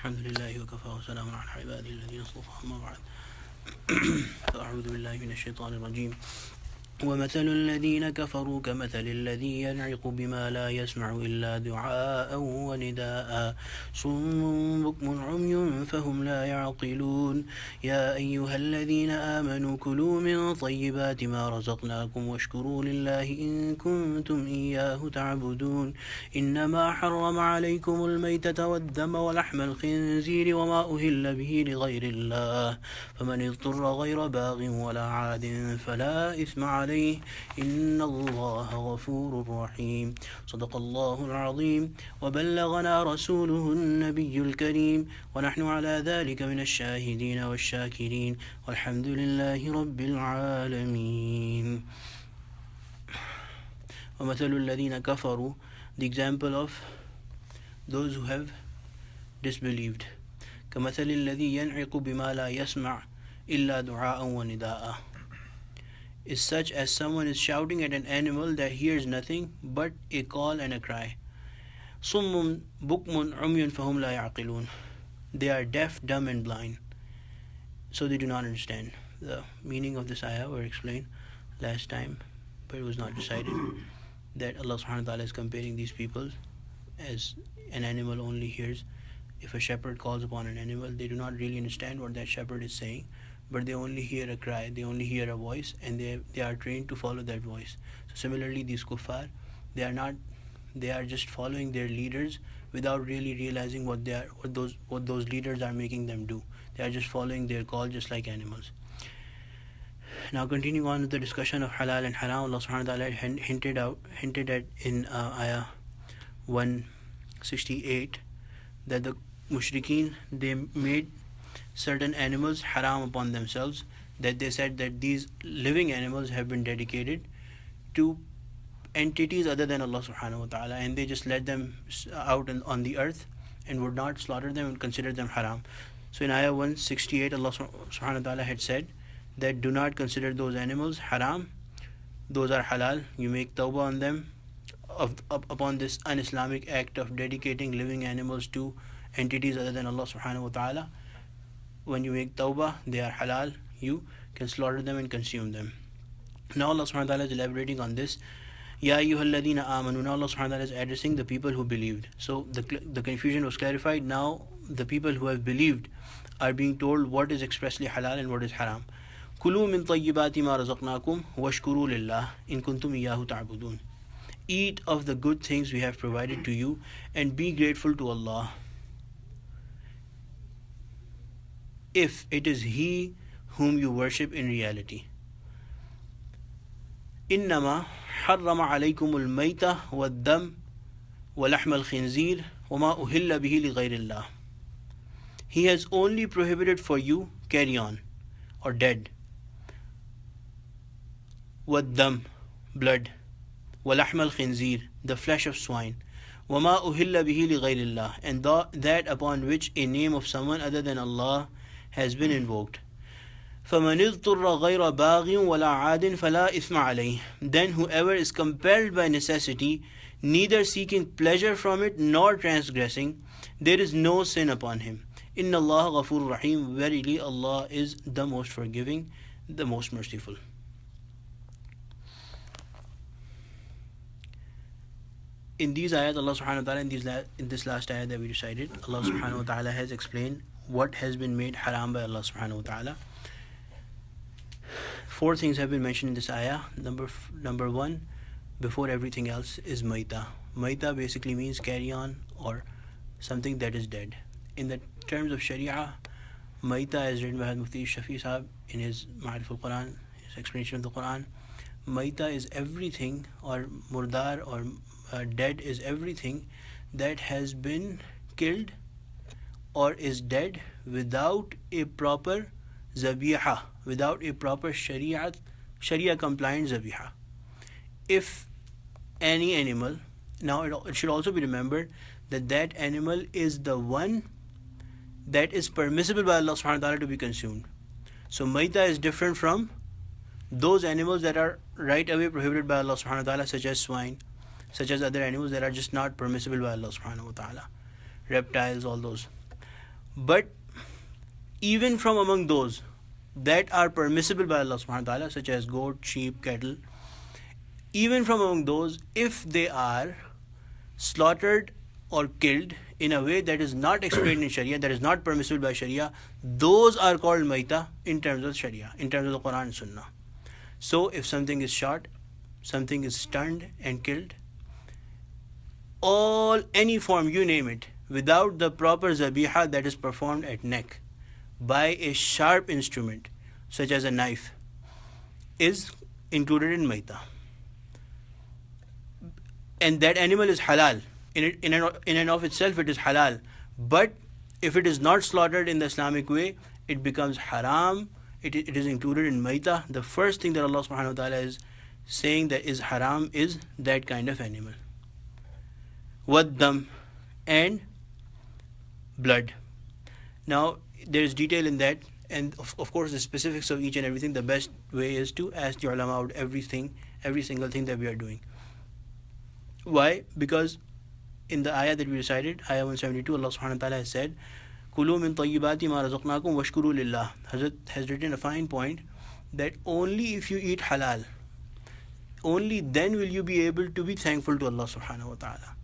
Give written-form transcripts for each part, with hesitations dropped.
الحمد لله وكفى وسلام على عباده الذين اصطفى أما بعد أعوذ بالله من الشيطان الرجيم ومثل الذين كفروا كمثل الذي ينعق بما لا يسمع إلا دعاء ونداء صم بكم عمي فهم لا يعقلون يا أيها الذين آمنوا كلوا من طيبات ما رزقناكم واشكروا لله إن كنتم إياه تعبدون إنما حرم عليكم الميتة والدم ولحم الخنزير وما أهل به لغير الله فمن اضطر غير باغ ولا عاد فلا إثم عليه إن الله غفور رحيم صدق الله العظيم وبلغنا رسوله النبي الكريم ونحن على ذلك من الشاهدين والشاكرين والحمد لله رب العالمين. ومثل الذين كفروا, the example of those who have disbelieved. كمثل الذي ينعق بما لا يسمع إلا دعاء ونداء, is such as someone is shouting at an animal that hears nothing but a call and a cry. صم بكم عمي فهم لا يعقلون, they are deaf, dumb and blind, so they do not understand. The meaning of this ayah were explained last time, but it was not decided, that Allah subhanahu wa ta'ala is comparing these people as an animal only hears. If a shepherd calls upon an animal, they do not really understand what that shepherd is saying, but they only hear a cry, they only hear a voice, and they are trained to follow that voice. So similarly, these kuffar, they are just following their leaders without really realizing what those leaders are making them do. They are just following their call just like animals. Now continuing on with the discussion of halal and haram, Allah subhanahu wa ta'ala hinted at in ayah 168 that the mushrikeen, they made certain animals haram upon themselves, that they said that these living animals have been dedicated to entities other than Allah subhanahu wa ta'ala, and they just let them out on the earth and would not slaughter them and consider them haram. So in ayah 168, Allah subhanahu wa ta'ala had said that do not consider those animals haram, those are halal. You make tawbah on them upon this un-Islamic act of dedicating living animals to entities other than Allah subhanahu wa ta'ala. When you make tawbah, they are halal, you can slaughter them and consume them. Now Allah subhanahu wa ta'ala is elaborating on this. Ya ayyuhalladhina amanu, now Allah subhanahu wa ta'ala is addressing the people who believed. So the confusion was clarified. Now the people who have believed are being told what is expressly halal and what is haram. Kulu min tayyibati ma razaqnakum washkuru lillah in kuntum iyyahu ta'budun. Eat of the good things we have provided to you and be grateful to Allah, if it is He whom you worship in reality. إنما حرم عليكم الميتة والدم ولحم الخنزير وما أهل به لغير الله. He has only prohibited for you carrion or dead, والدم, blood, ولحم الخنزير, the flesh of swine, وما أهل به لغير الله, and that upon which a name of someone other than Allah has been invoked. فَمَنِ اضْطُرَّ غَيْرَ بَاغٍ وَلَا عَادٍ فَلَا إِثْمَ عَلَيْهِ. Then whoever is compelled by necessity, neither seeking pleasure from it nor transgressing, there is no sin upon him. إِنَّ اللَّهَ غَفُورٌ رَحِيمٌ. Verily Allah is the most forgiving, the most merciful. In these ayat, Allah subhanahu wa ta'ala, in this last ayat that we recited, Allah subhanahu wa ta'ala has explained what has been made haram by Allah subhanahu wa ta'ala. 4 things have been mentioned in this ayah. Number 1, before everything else, is maita. Maita basically means carry on or something that is dead. In the terms of Sharia, maita, as written by Mufti Shafi Sahab in his Ma'arif al-Quran, his explanation of the Quran, maita is everything, or murdar or dead is everything that has been killed or is dead without a proper zabiha, without a proper Sharia compliant zabiha. If any animal, now it should also be remembered that animal is the one that is permissible by Allah subhanahu wa ta'ala to be consumed. So maita is different from those animals that are right away prohibited by Allah subhanahu wa ta'ala, such as swine, such as other animals that are just not permissible by Allah subhanahu wa ta'ala, reptiles, all those. But even from among those that are permissible by Allah subhanahu wa ta'ala, such as goat, sheep, cattle, even from among those, if they are slaughtered or killed in a way that is not explained in Sharia, that is not permissible by Sharia, those are called maita in terms of Sharia, in terms of the Quran and Sunnah. So if something is shot, something is stunned and killed, any form, you name it, without the proper zabiha that is performed at neck by a sharp instrument such as a knife, is included in maita. And that animal is halal. In and of itself it is halal. But if it is not slaughtered in the Islamic way, it becomes haram. It is included in maita. The first thing that Allah subhanahu wa ta'ala is saying that is haram is that kind of animal. Waddam, and blood. Now there is detail in that, and of course the specifics of each and everything, the best way is to ask the ulama out every single thing that we are doing. Why? Because in the ayah that we recited, ayah 172, Allah subhanahu wa ta'ala has said, Kulu min tayyibati ma razaqnakum washkuru lillah. Hazrat has written a fine point that only if you eat halal, only then will you be able to be thankful to Allah subhanahu wa ta'ala.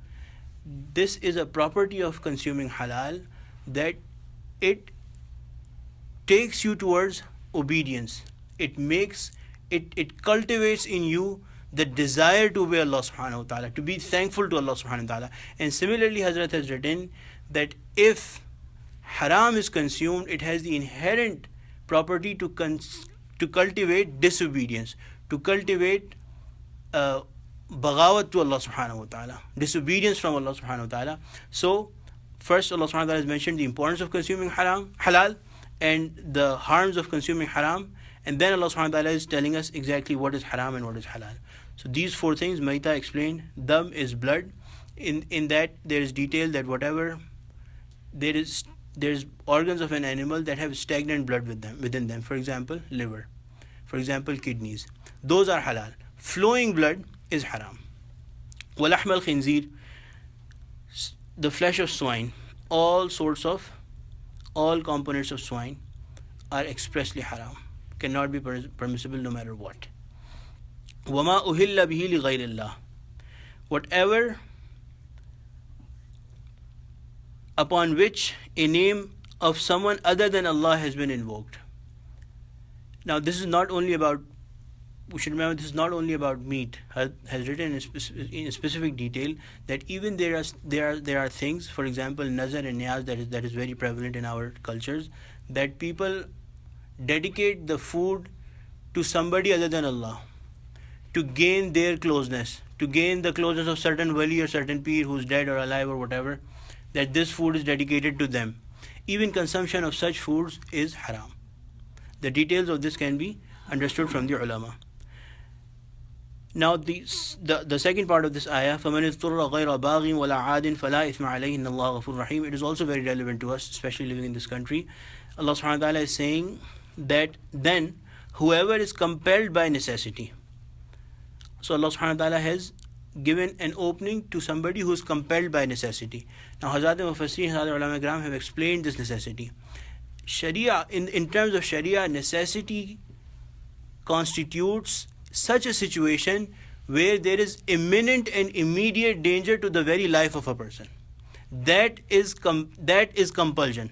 This is a property of consuming halal, that it takes you towards obedience. It cultivates in you the desire to obey Allah subhanahu wa ta'ala, to be thankful to Allah subhanahu wa ta'ala. And similarly, Hazrat has written that if haram is consumed, it has the inherent property to cultivate disobedience, to cultivate baghawat to Allah subhanahu wa ta'ala, disobedience from Allah subhanahu wa ta'ala. So first Allah subhanahu wa ta'ala has mentioned the importance of consuming halal and the harms of consuming haram, and then Allah subhanahu wa ta'ala is telling us exactly what is haram and what is halal. So these four things maita explained. Dam is blood. In that there is detail that whatever there's organs of an animal that have stagnant blood within them. For example, liver. For example, kidneys. Those are halal. Flowing blood is haram. Walahm al-khinzir, the flesh of swine, all components of swine are expressly haram, cannot be permissible no matter what. Wama uhilla bihi li ghayrillah, whatever upon which a name of someone other than Allah has been invoked. Now this is not only about, we should remember, this is not only about meat. Has written in specific detail that even there are things, for example, nazar and niyaz, that is very prevalent in our cultures, that people dedicate the food to somebody other than Allah to gain their closeness, to gain the closeness of certain wali or certain peer who's dead or alive or whatever, that this food is dedicated to them. Even consumption of such foods is haram. The details of this can be understood from the ulama. Now the second part of this ayah, فَمَنِ اضْطُرَّ غَيْرَ بَاغٍ وَلَا عَادٍ فَلَا إِثْمَ عَلَيْهِ إِنَّ اللَّهَ غَفُورٌ رَحِيمٌ. It is also very relevant to us, especially living in this country. Allah subhanahu wa ta'ala is saying that then whoever is compelled by necessity. So Allah subhanahu wa ta'ala has given an opening to somebody who is compelled by necessity. Now Hazrat Mufassirin, Hazrat Ulama Ikram have explained this necessity. Sharia, in terms of Sharia, necessity constitutes such a situation where there is imminent and immediate danger to the very life of a person. That is compulsion.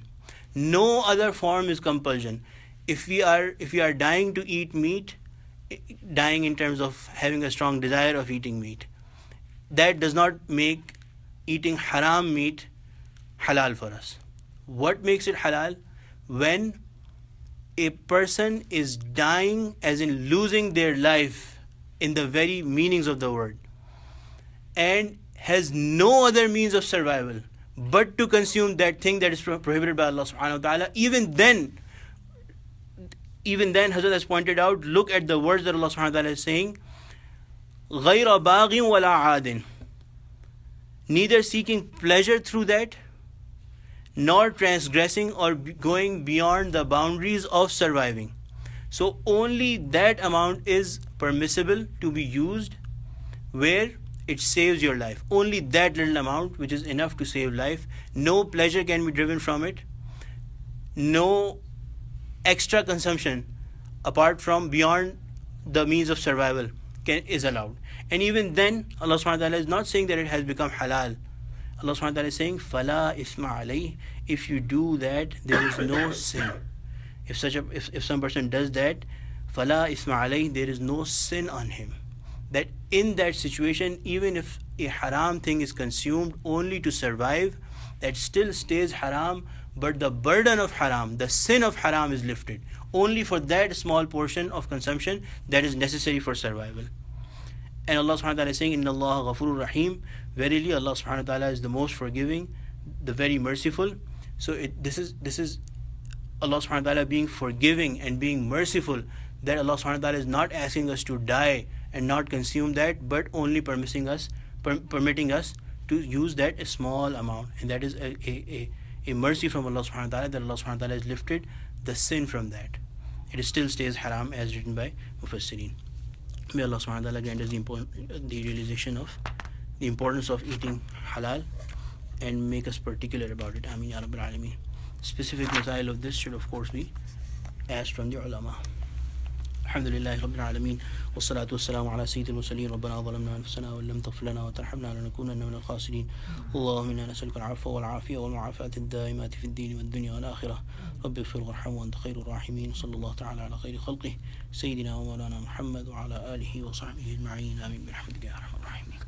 No other form is compulsion. If we are dying to eat meat, dying in terms of having a strong desire of eating meat, that does not make eating haram meat halal for us. What makes it halal? When a person is dying, as in losing their life in the very meanings of the word, and has no other means of survival but to consume that thing that is prohibited by Allah subhanahu wa ta'ala, even then Hazrat has pointed out, look at the words that Allah subhanahu wa ta'ala is saying, غَيْرَ بَاغٍ وَلَا عَادٍ, neither seeking pleasure through that, nor transgressing or going beyond the boundaries of surviving. So only that amount is permissible to be used where it saves your life. Only that little amount, which is enough to save life. No pleasure can be driven from it. no extra consumption apart from beyond the means of survival is allowed. And even then, Allah subhanahu wa ta'ala is not saying that it has become halal. Allah subhanahu wa ta'ala is saying, فَلَا إِثْمَ عَلَيْهِ. If you do that, there is no sin. If some person does that, فَلَا إِثْمَ عَلَيْهِ, there is no sin on him. That in that situation, even if a haram thing is consumed only to survive, that still stays haram, but the burden of haram, the sin of haram is lifted only for that small portion of consumption that is necessary for survival. And Allah subhanahu wa ta'ala is saying, Inna Allah ghafurur rahim. Verily Allah subhanahu wa ta'ala is the most forgiving, the very merciful. So this is Allah subhanahu wa ta'ala being forgiving and being merciful, that Allah subhanahu wa ta'ala is not asking us to die and not consume that, but only permitting us to use that a small amount. And that is a mercy from Allah subhanahu wa ta'ala, that Allah subhanahu wa ta'ala has lifted the sin from that. It still stays haram as written by Mufassirin. May Allah subhanahu wa ta'ala grant us the realization of the importance of eating halal and make us particular about it. Ameen Ya Rabbil Alameen. Specific masail of this should of course be asked from the ulama. Alhamdulillah Rabbil Alameen. Wassalatu wassalamu ala sayyidil mursalin. Rabbana zalamna anfusana wa lam taghfir lana wa tarhamna lanakunanna minal khasirin. Allahumma inna nas'aluka al-'afwa wal 'afiyata wal mu'afata ad-da'imata fid din wad dunya wal akhirah. Rabbi ighfir warham wa anta khairur rahimin. Sallallahu ta'ala ala khairi khalqihi sayyidina wa mawlana Muhammad wa ala alihi wa sahbihi ajma'in. Amin bi rahmatika ya arhamar rahimin.